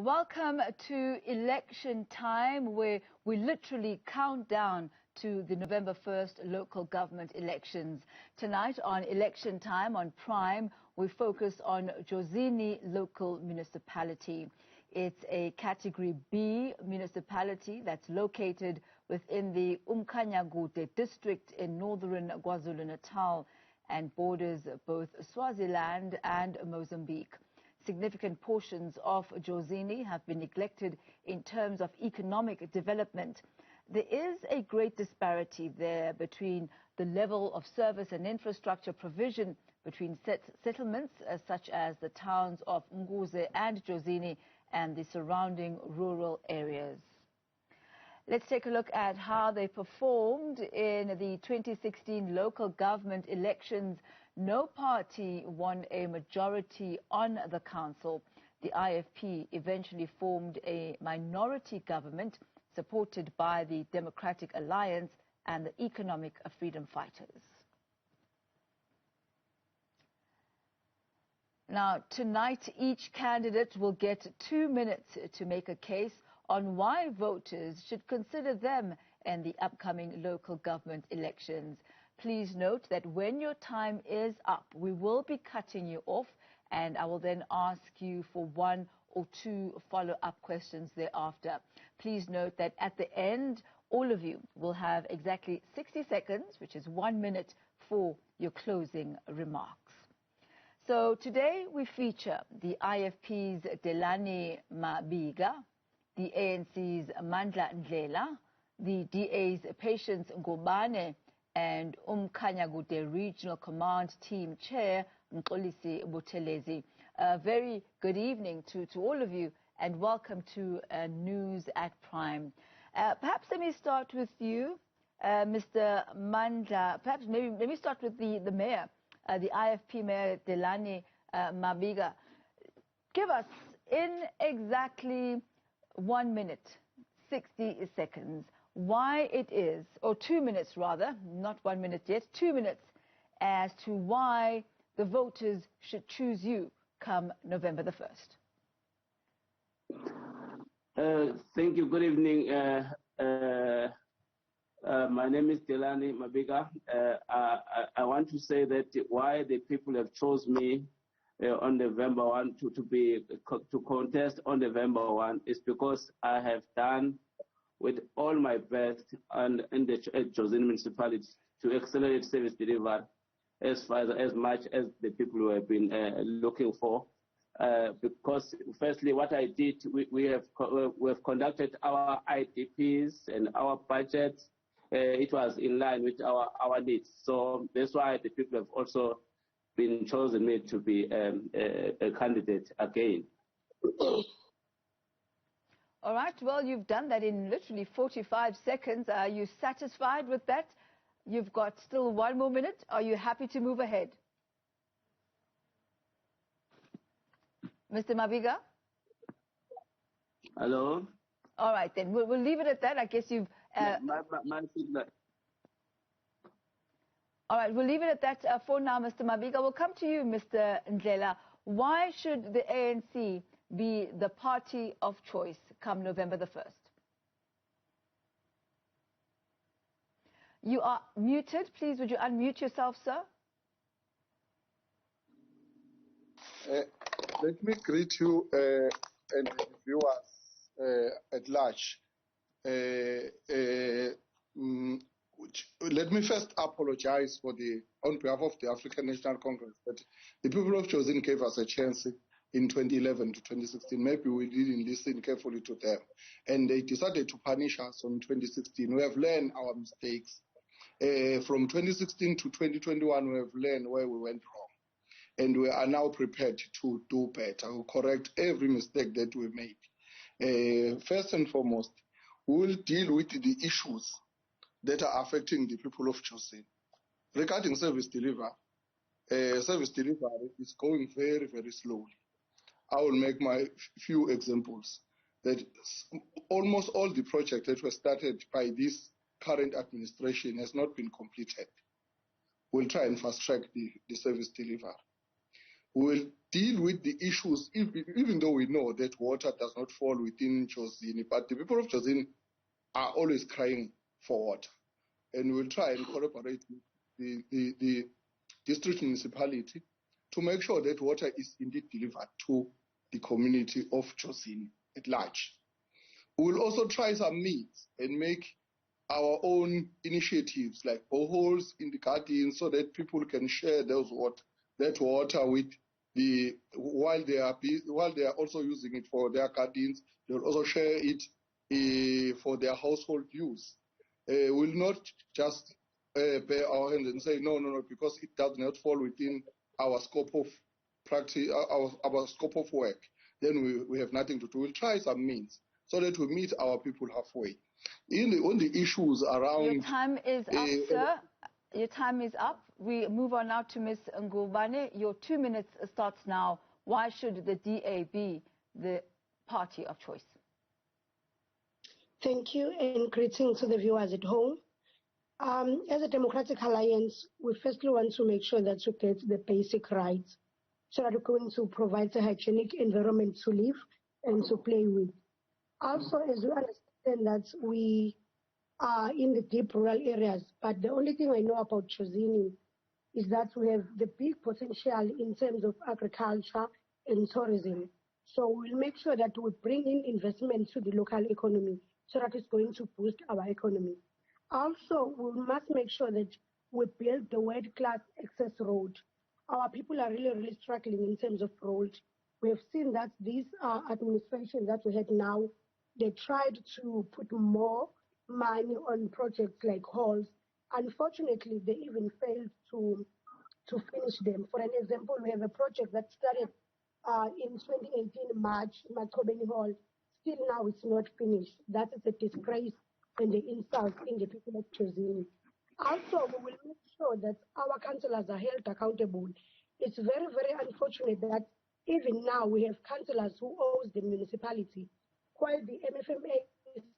Welcome to election time, where we literally count down to the November 1st local government elections. Tonight on Election Time on Prime, we focus on Jozini local municipality. It's a Category B municipality that's located within the uMkhanyakude district in northern KwaZulu-Natal and borders both Swaziland and Mozambique. Significant portions of Jozini have been neglected in terms of economic development. There is a great disparity there between the level of service and infrastructure provision between settlements such as the towns of Ngubane and Jozini and the surrounding rural areas. Let's take a look at how they performed in the 2016 local government elections. No party won a majority on the council. The IFP eventually formed a minority government supported by the Democratic Alliance and the Economic Freedom Fighters. Now, tonight, each candidate will get 2 minutes to make a case on why voters should consider them in the upcoming local government elections. Please note that when your time is up, we will be cutting you off, and I will then ask you for 1 or 2 follow-up questions thereafter. Please note that at the end, all of you will have exactly 60 seconds, which is 1 minute, for your closing remarks. So today we feature the IFP's Delani Mabika, the ANC's Mandla Ndlela, the DA's Patience Ngubane, and uMkhanyakude Regional Command Team Chair Mxolisi Buthelezi. Very good evening to all of you, and welcome to News at Prime. Perhaps let me start with you, Mr. Mandla. Perhaps let me start with the mayor, the IFP Mayor Delani Mabika. Give us in exactly 1 minute, 60 seconds, why it is, or 2 minutes rather, not 1 minute yet, 2 minutes, as to why the voters should choose you come November the 1st. Thank you. Good evening. My name is Delani Mabika. I want to say that why the people have chosen me on November 1 to contest on November 1 is because I have done with all my best in the Jozini municipality to accelerate service delivery as much as the people have been looking for. Because firstly, what I did, we have conducted our IDPs and our budgets. It was in line with our needs. So that's why the people have also been chosen me to be a candidate again. All right, well, you've done that in literally 45 seconds. Are you satisfied with that? You've got still 1 more minute. Are you happy to move ahead? Mr. Mabika? Hello? All right, then. We'll leave it at that. I guess you've... All right, we'll leave it at that for now, Mr. Mabika. We'll come to you, Mr. Ndlela. Why should the ANC be the party of choice come November the 1st? You are muted. Please, would you unmute yourself, sir? Let me greet you and the viewers at large. Let me first apologize on behalf of the African National Congress that the people of Jozini gave us a chance in 2011 to 2016. Maybe we didn't listen carefully to them, and they decided to punish us on 2016. We have learned our mistakes. From 2016 to 2021, we have learned where we went wrong, and we are now prepared to do better. We'll correct every mistake that we made. First and foremost, we will deal with the issues that are affecting the people of Jozini. Regarding service delivery is going very, very slowly. I will make my few examples. That almost all the projects that were started by this current administration has not been completed. We'll try and fast-track the service delivery. We will deal with the issues, even though we know that water does not fall within Jozini, but the people of Jozini are always crying for water. And we'll try and collaborate with the district municipality to make sure that water is indeed delivered to the community of Jozini at large. We will also try some means and make our own initiatives like boreholes in the gardens so that people can share that water with while they are also using it for their gardens. They will also share it for their household use. We'll not just bare our hands and say no, because it does not fall within our scope of practice, our scope of work. Then we have nothing to do. We'll try some means so that we meet our people halfway. On the issues around... Your time is up, sir. Your time is up. We move on now to Ms. Ngubane. Your 2 minutes starts now. Why should the DA be the party of choice? Thank you, and greetings to the viewers at home. As a Democratic Alliance, we firstly want to make sure that we get the basic rights so that we're going to provide a hygienic environment to live and to play with. Also, as you understand that we are in the deep rural areas, but the only thing I know about Jozini is that we have the big potential in terms of agriculture and tourism. So we'll make sure that we bring in investment to the local economy so that it's going to boost our economy. Also, we must make sure that we build the world-class access road. Our people are really struggling in terms of road. We have seen that these administrations that we have now, they tried to put more money on projects like halls. Unfortunately, they even failed to finish them. For an example, we have a project that started in 2018 March, Mxolisi Hall. Still now it's not finished. That is a disgrace and the insult in the people of Jozini. Also, we will make sure that our councillors are held accountable. It's very unfortunate that even now we have councillors who owe the municipality, while the MFMA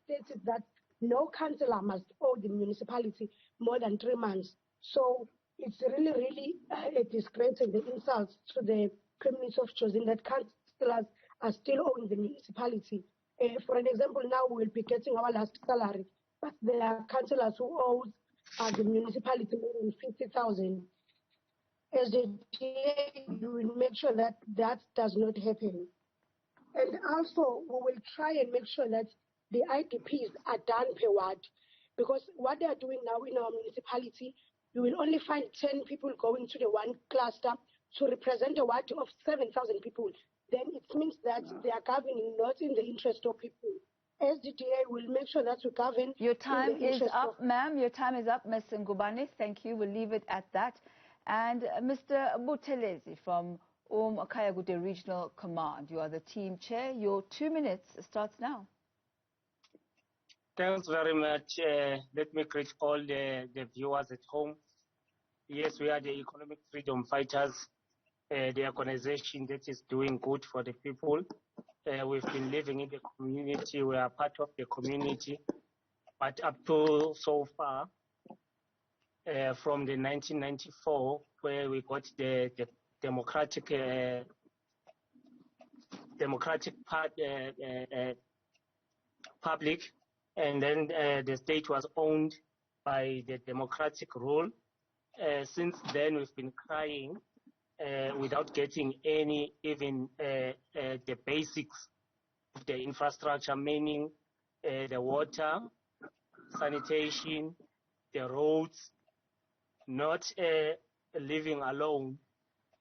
stated that no councillor must owe the municipality more than 3 months. So it's really a disgrace and the insults to the community of Jozini that councillors are still owing the municipality. For an example, now we'll be getting our last salary, but there are councillors who owe the municipality more than 50,000. As the DA, we will make sure that that does not happen. And also, we will try and make sure that the IDPs are done per ward, because what they are doing now in our municipality, you will only find 10 people going to the one cluster to represent a ward of 7,000 people. Then it means that they are governing not in the interest of people. SDDA will make sure that we govern. Your time is up, ma'am. Your time is up, Ms. Ngubane. Thank you. We'll leave it at that. And Mr. Buthelezi from uMkhanyakude Regional Command, you are the team chair. Your 2 minutes starts now. Thanks very much. Let me greet all the viewers at home. Yes, we are the Economic Freedom Fighters, the organization that is doing good for the people. We've been living in the community. We are part of the community. But up to so far, from the 1994, where we got the democratic public, and then the state was owned by the democratic rule. Since then, we've been crying without getting any, even the basics of the infrastructure, meaning the water, sanitation, the roads, not living alone,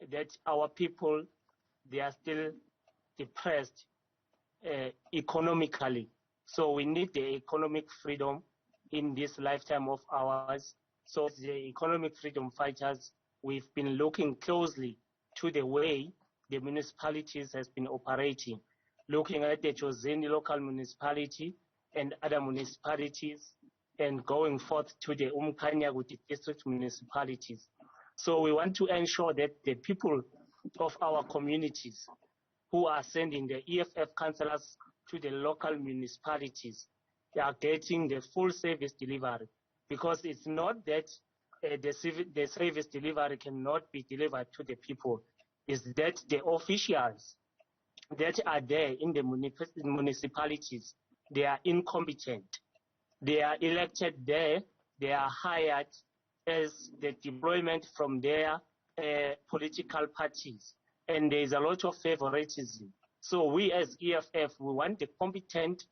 that our people, they are still depressed economically. So we need the economic freedom in this lifetime of ours. So the economic freedom fighters, we've been looking closely to the way the municipalities has been operating, looking at the Jozini local municipality and other municipalities, and going forth to the uMkhanyakude district municipalities. So we want to ensure that the people of our communities who are sending the EFF councillors to the local municipalities, they are getting the full service delivery, because it's not that the service delivery cannot be delivered to the people. is that the officials that are there in the municipalities, they are incompetent. They are elected there, they are hired as the deployment from their political parties, and there is a lot of favoritism. So we as EFF, we want the competent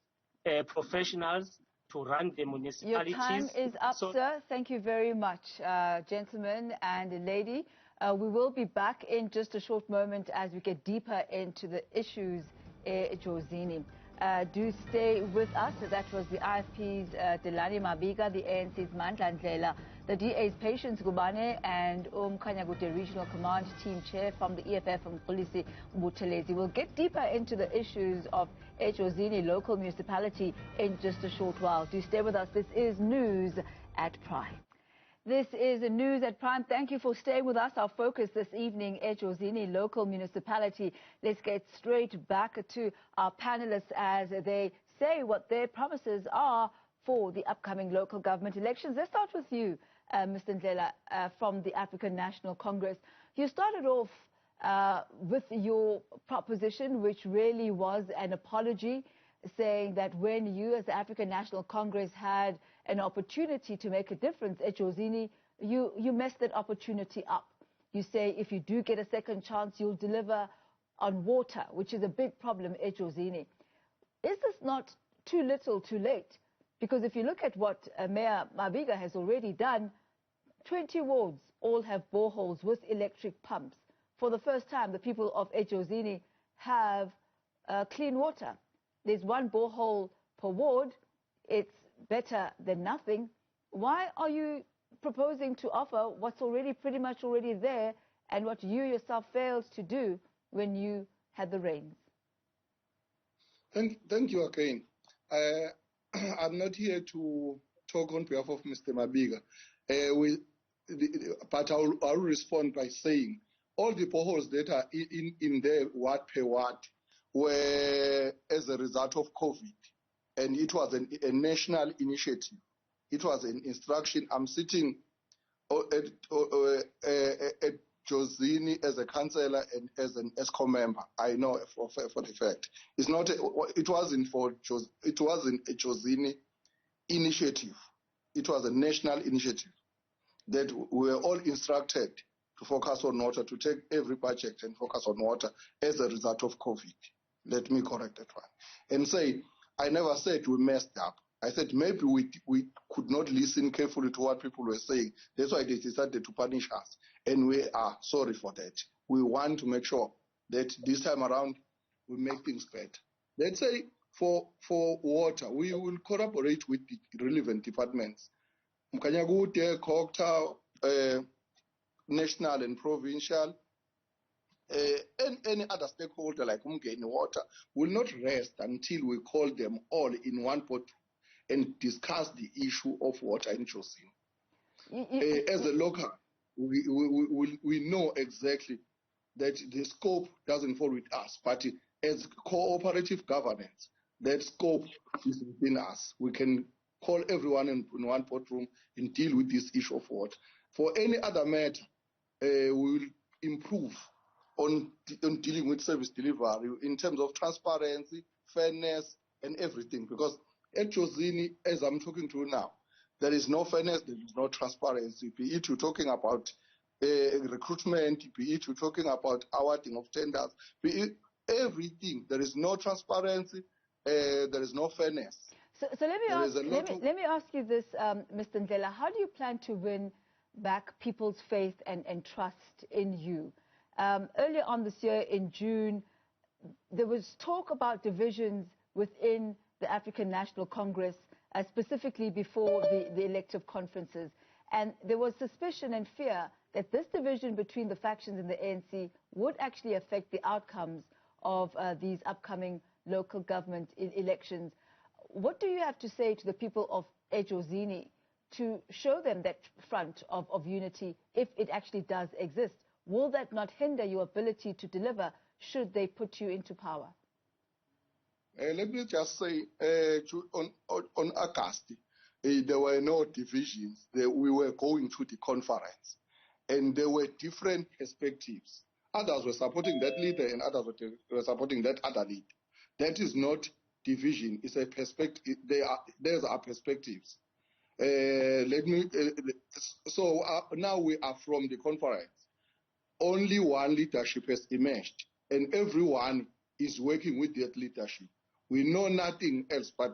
professionals to run the municipalities. Your time is up, sir. Thank you very much, gentlemen and lady. We will be back in just a short moment as we get deeper into the issues, Jozini. Do stay with us. That was the IFP's Delani, Mabika, the ANC's Mandla, Ndlela, the DA's Patience Ngubane, and uMkhanyakude Regional Command Team Chair from the EFF from Mxolisi, Buthelezi. We'll get deeper into the issues of Jozini local municipality in just a short while. Do stay with us. This is News at Prime. This is News at Prime. Thank you for staying with us. Our focus this evening, Jozini local municipality. Let's get straight back to our panelists as they say what their promises are for the upcoming local government elections. Let's start with you, Mr. Ndlela, from the African National Congress. You started off with your proposition, which really was an apology, saying that when you as the African National Congress had an opportunity to make a difference at Jozini, you messed that opportunity up. You say if you do get a second chance, you'll deliver on water, which is a big problem at Jozini. Is this not too little too late? Because if you look at what Mayor Mabika has already done, 20 wards all have boreholes with electric pumps. For the first time, the people of Jozini have clean water. There's one borehole per ward. It's better than nothing. Why are you proposing to offer what's already pretty much already there and what you yourself failed to do when you had the reins? Thank you again. I'm not here to talk on behalf of Mr. Mabika, but I'll respond by saying all the boreholes that are in there, ward per ward, were as a result of COVID. And it was a national initiative. It was an instruction. I'm sitting at Jozini as a councillor and as an ESCO member. I know for the fact. It wasn't a Jozini initiative. It was a national initiative that we were all instructed to focus on water, to take every project and focus on water as a result of COVID. Let me correct that one. And say, I never said we messed up. I said maybe we could not listen carefully to what people were saying. That's why they decided to punish us. And we are sorry for that. We want to make sure that this time around we make things better. Let's say for water, we will collaborate with the relevant departments. UMkhanyakude, Cocta, national and provincial, and any other stakeholder like Umgeni Water will not rest until we call them all in one pot and discuss the issue of water in Jozini. As a local, we know exactly that the scope doesn't fall with us, but as cooperative governance, that scope is within us. We can call everyone in one pot room and deal with this issue of water. For any other matter, we will improve on dealing with service delivery in terms of transparency, fairness, and everything. Because at Jozini, as I'm talking to you now, there is no fairness, there is no transparency. Be it you're talking about recruitment, be it you're talking about awarding of tenders, be it everything. There is no transparency, there is no fairness. So let me ask you this, Mr. Ndlela. How do you plan to win back people's faith and trust in you? Earlier on this year, in June, there was talk about divisions within the African National Congress, specifically before the elective conferences. And there was suspicion and fear that this division between the factions in the ANC would actually affect the outcomes of these upcoming local government elections. What do you have to say to the people of Jozini to show them that front of unity, if it actually does exist? Will that not hinder your ability to deliver should they put you into power? Let me just say, on August, there were no divisions. We were going to the conference, and there were different perspectives. Others were supporting that leader and others were supporting that other leader. That is not division. It's a perspective. There's our perspectives. Now we are from the conference. Only one leadership has emerged, and everyone is working with that leadership. We know nothing else but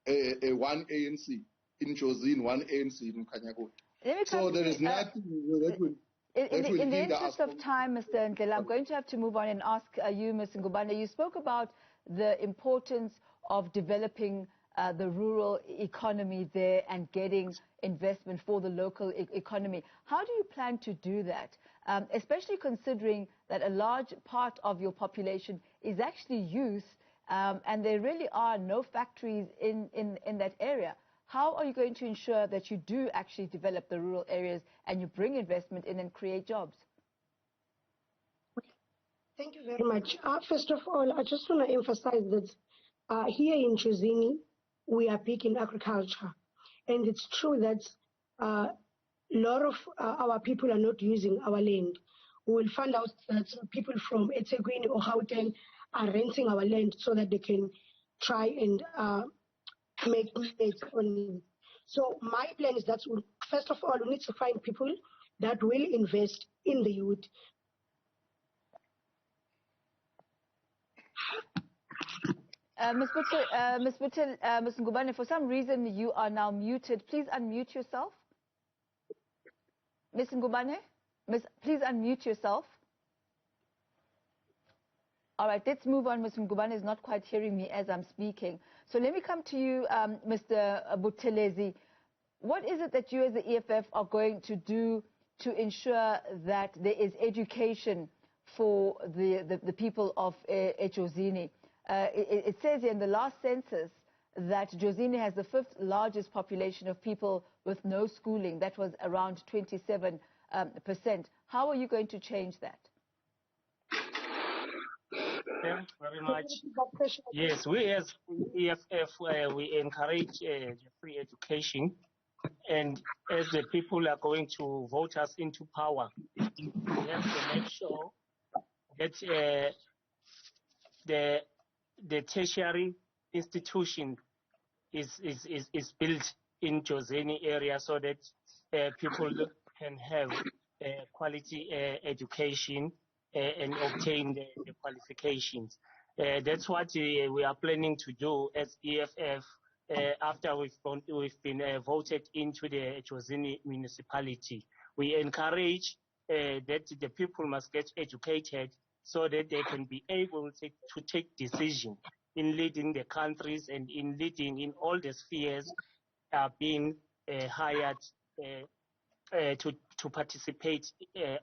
one ANC in Jozini, one ANC in Mxolisi. So there is nothing that will. In the interest of time, Mr. Ndlela, I'm going to have to move on and ask you, Ms. Ngubane, you spoke about the importance of developing the rural economy there and getting investment for the local economy. How do you plan to do that, especially considering that a large part of your population is actually youth and there really are no factories in that area? How are you going to ensure that you do actually develop the rural areas and you bring investment in and create jobs? Thank you very much. First of all, I just want to emphasize that here in Jozini, we are big in agriculture. And it's true that a lot of our people are not using our land. We will find out that people from eThekwini or Gauteng are renting our land so that they can try and make mistakes on it. So my plan is that, first of all, we need to find people that will invest in the youth. Ms. Ngubane, for some reason you are now muted. Please unmute yourself. Ms. Ngubane, please unmute yourself. All right, let's move on. Ms. Ngubane is not quite hearing me as I'm speaking. So let me come to you, Mr. Buthelezi. What is it that you as the EFF are going to do to ensure that there is education for the people of Jozini? It says here in the last census that Jozini has the 5th largest population of people with no schooling. That was around 27%. How are you going to change that? Thanks very much. Yes, we as EFF, we encourage free education. And as the people are going to vote us into power, we have to make sure that the tertiary institution is built in Jozini area so that people can have quality education and obtain the qualifications. That's what we are planning to do as EFF after we've been voted into the Jozini municipality. We encourage that the people must get educated so that they can be able to take decisions in leading the countries and in leading in all the spheres being hired to participate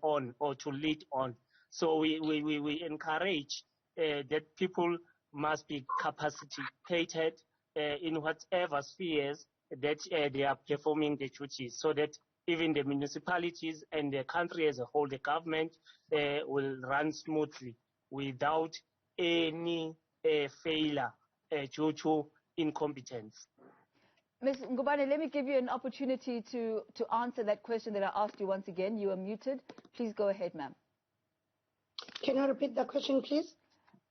on or to lead on. So we encourage that people must be capacitated in whatever spheres that they are performing the duties, so that even the municipalities and the country as a whole, the government, will run smoothly without any failure due to incompetence. Ms. Ngubane, let me give you an opportunity to answer that question that I asked you once again. You are muted. Please go ahead, ma'am. Can you repeat the question, please?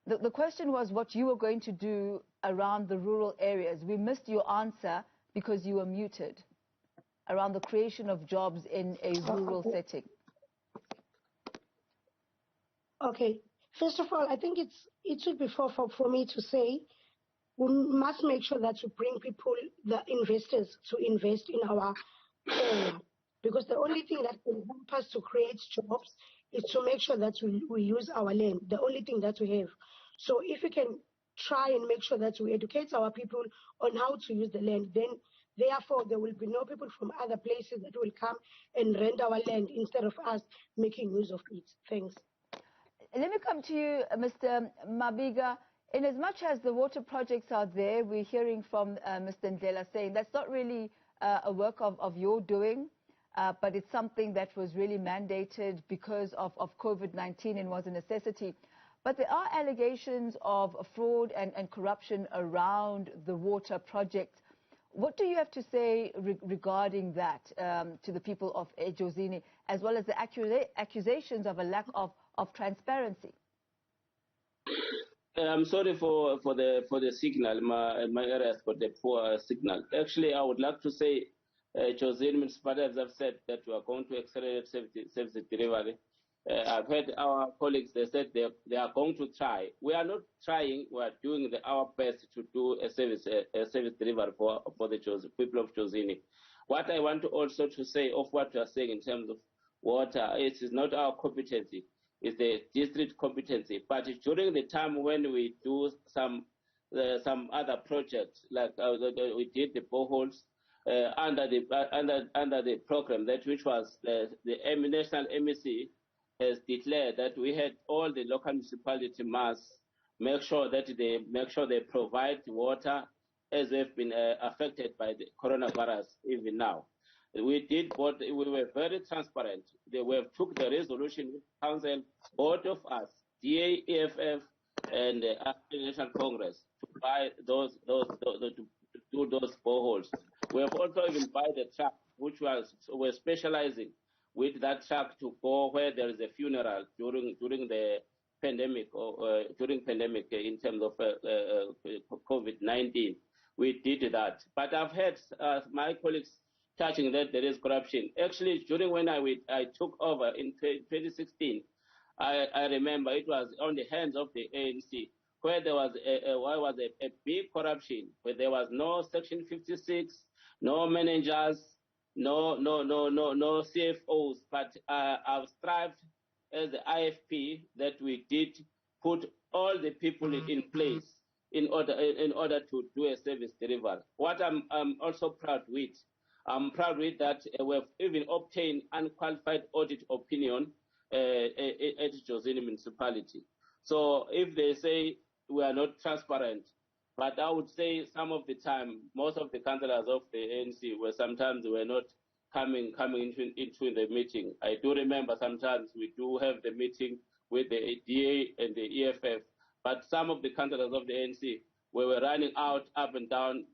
The question was what you were going to do around the rural areas. We missed your answer because you were muted, around the creation of jobs in a rural setting. Okay. First of all, I think it should be for me to say we must make sure that we bring people, the investors, to invest in our area. Because the only thing that can help us to create jobs is to make sure that we use our land, the only thing that we have. So if we can try and make sure that we educate our people on how to use the land, then therefore there will be no people from other places that will come and rent our land instead of us making use of it. Thanks. Let me come to you, Mr. Mabika. In as much as the water projects are there, we're hearing from Mr. Ndlela saying that's not really a work of your doing, but it's something that was really mandated because of COVID-19 and was a necessity. But there are allegations of fraud and corruption around the water projects. What do you have to say regarding that to the people of Jozini, as well as the accusations of a lack of of transparency? I'm sorry for the signal. My area has got a poor signal. Actually, I would like to say, Jozini Municipality, as I've said, that we are going to accelerate service delivery. I've heard our colleagues, they said they are going to try. We are not trying, we are doing our best to do a service delivery for the people of Jozini. What I want to also to say of what you are saying in terms of water, it is not our competency. Is the district competency. But during the time when we do some other projects, like we did the boreholes under the program, that which was the national MEC has declared that we had all the local municipality must make sure they provide water as they've been affected by the coronavirus even now. We did what we were very transparent. They took the resolution with council, both of us, DA, EFF, and the African National Congress to buy to do those boreholes. We have also even buy the truck, which we're specializing with that truck to go where there is a funeral during the pandemic or during pandemic in terms of COVID-19. We did that, but I've heard my colleagues touching that there is corruption. Actually, during when I took over in 2016, I remember it was on the hands of the ANC where there was a big corruption, where there was no Section 56, no managers, no CFOs. But I've strived as the IFP that we did put all the people in place in order to do a service delivery. What I'm also proud with. I'm proud with that we've even obtained unqualified audit opinion at Jozini Municipality. So if they say we are not transparent, but I would say some of the time, most of the councillors of the ANC were not coming into the meeting. I do remember sometimes we do have the meeting with the DA and the EFF, but some of the councillors of the ANC were running out up and down,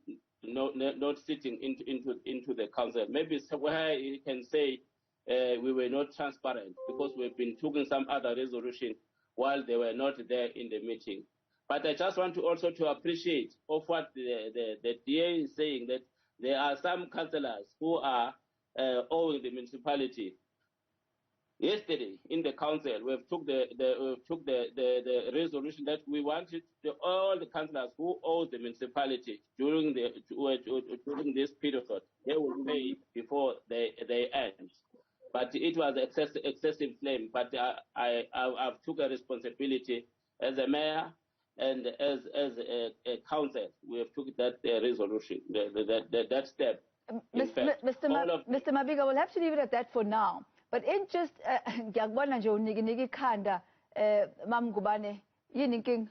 not sitting into the council. Maybe where you can say we were not transparent because we've been taking some other resolution while they were not there in the meeting. But I just want to also to appreciate of what the DA is saying, that there are some councillors who are owing the municipality. Yesterday in the council, we took the resolution that we wanted all the councillors who owe the municipality during this period, they will pay before they end. But it was excessive claim. But I've took a responsibility as a mayor and as a council. We have took that resolution, that step. Mr. Mabika, we'll have to leave it at that for now. But in just ngiyakubona nje uniki ikhanda Mam Ngubane, yini inkinga?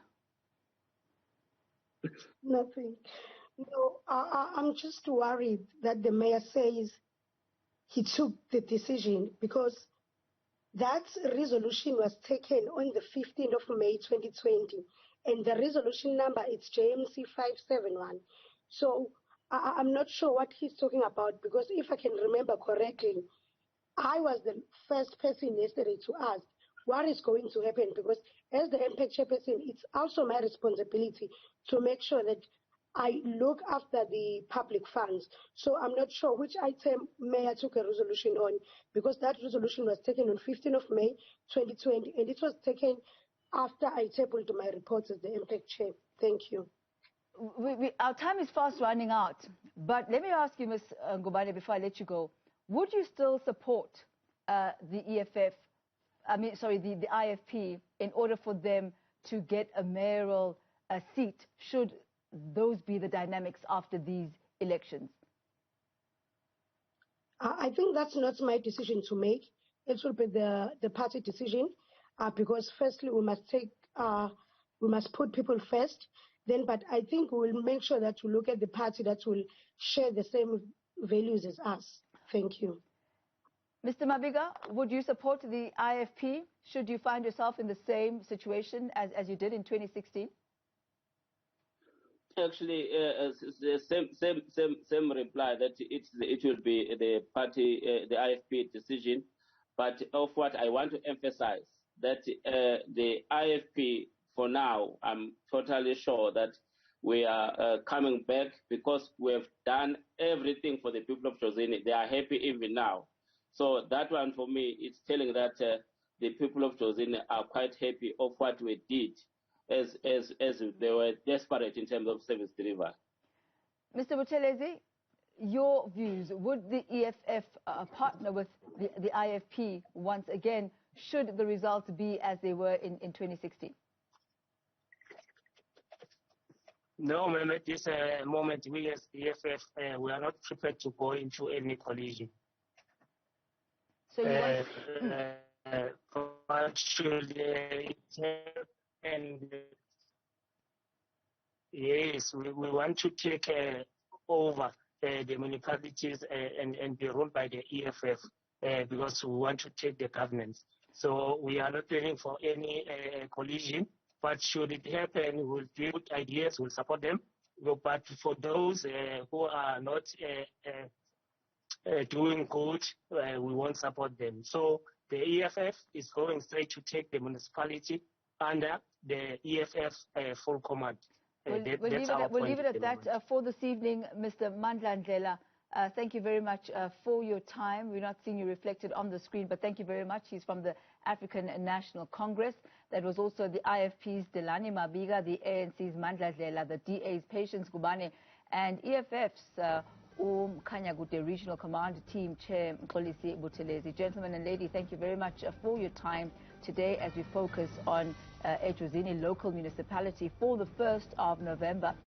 Nothing. No, I'm just worried that the mayor says he took the decision because that resolution was taken on the 15th of May 2020, and the resolution number is JMC 571. So I'm not sure what he's talking about, because if I can remember correctly, I was the first person yesterday to ask what is going to happen, because as the MPEC chairperson, it's also my responsibility to make sure that I look after the public funds. So I'm not sure which item Mayor took a resolution on, because that resolution was taken on 15th of May 2020, and it was taken after I tabled my reports as the MPEC chair. Thank you. Our time is fast running out, but let me ask you, Ms. Ngubane, before I let you go. Would you still support the IFP in order for them to get a mayoral seat, should those be the dynamics after these elections? I think that's not my decision to make. It will be the party decision, because firstly we must put people first. But I think we will make sure that we look at the party that will share the same values as us. Thank you. Mr. Mabika, would you support the IFP should you find yourself in the same situation as you did in 2016? Actually, the same reply, that it will be the party, the IFP decision. But of what I want to emphasize, that the IFP, for now, I'm totally sure that we are coming back because we have done everything for the people of Jozini. They are happy even now. So that one for me, it's telling that the people of Jozini are quite happy of what we did as they were desperate in terms of service delivery. Mr. Buthelezi, your views, would the EFF partner with the IFP once again, should the results be as they were in 2016? No, ma'am, at this moment, we as EFF, we are not prepared to go into any collision. So you what should it happen? Yes, we want to take over the municipalities and be ruled by the EFF because we want to take the governance. So we are not planning for any collision, but should it happen, we'll give good ideas, we'll support them. But for those who are not doing good, we won't support them. So the EFF is going straight to take the municipality under the EFF full command. We'll leave it at that for this evening, Mr. Mandla Ndlela. Thank you very much for your time. We're not seeing you reflected on the screen, but thank you very much. He's from the African National Congress. That was also the IFP's Delani, Mabika, the ANC's Mandla Ndlela, the DA's Patience Ngubane, and EFF's uMkhanyakude Regional Command Team Chair Mxolisi Buthelezi. Gentlemen and ladies, thank you very much for your time today as we focus on Jozini local municipality for the 1st of November.